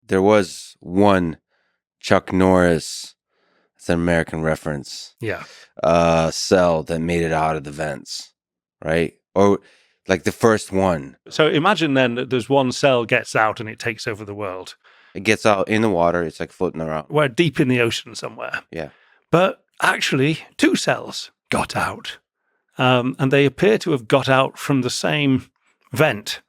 there was one Chuck Norris, it's an American reference, cell that made it out of the vents, right? Or like the first one. So imagine then that there's one cell gets out and it takes over the world. It gets out in the water. It's like floating around. We're deep in the ocean somewhere. Yeah. But actually, two cells got out. And they appear to have got out from the same vent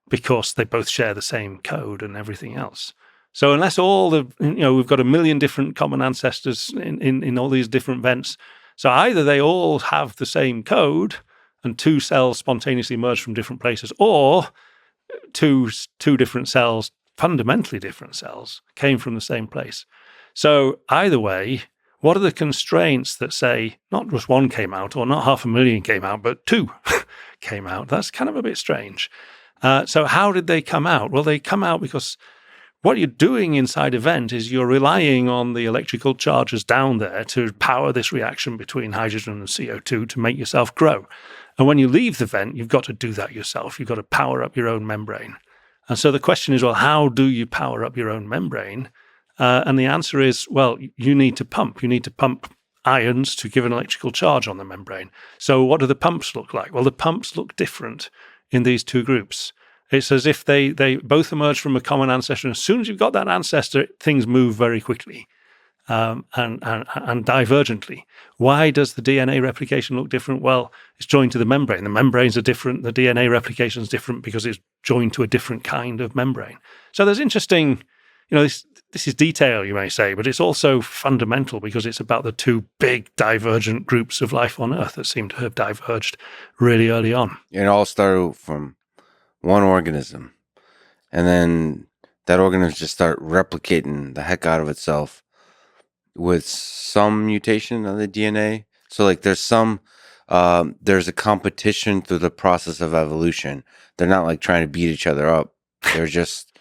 because they both share the same code and everything else. So unless we've got a million different common ancestors in all these different vents. So either they all have the same code and two cells spontaneously emerge from different places, or two different cells, fundamentally different cells, came from the same place. So either way, what are the constraints that say not just one came out or not 500,000 came out, but two came out? That's kind of a bit strange. So how did they come out? Well, they come out because what you're doing inside a vent is you're relying on the electrical charges down there to power this reaction between hydrogen and CO2 to make yourself grow. And when you leave the vent, you've got to do that yourself. You've got to power up your own membrane. And so the question is, well, how do you power up your own membrane? And the answer is, well, you need to pump. You need to pump ions to give an electrical charge on the membrane. So what do the pumps look like? Well, the pumps look different in these two groups. It's as if they both emerge from a common ancestor. And as soon as you've got that ancestor, things move very quickly and divergently. Why does the DNA replication look different? Well, it's joined to the membrane. The membranes are different. The DNA replication is different because it's joined to a different kind of membrane. So there's interesting, this is detail, you may say, but it's also fundamental because it's about the two big divergent groups of life on Earth that seem to have diverged really early on. It all started from one organism, and then that organism just start replicating the heck out of itself with some mutation of the DNA. So like there's a competition through the process of evolution. They're not like trying to beat each other up. They're just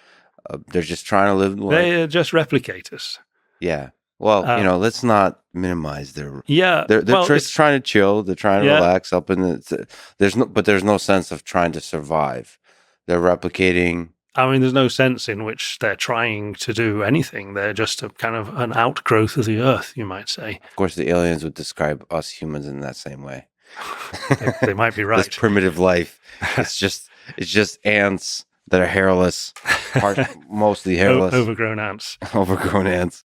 trying to live. They're just replicators. Yeah. Well, let's not minimize their. Yeah. They're just trying to chill. They're trying to relax up in the. There's no sense of trying to survive. They're replicating. I mean, there's no sense in which they're trying to do anything. They're just a kind of an outgrowth of the Earth, you might say. Of course, the aliens would describe us humans in that same way. They might be right. This primitive life. It's just ants that are hairless, mostly hairless. Overgrown ants. Overgrown ants.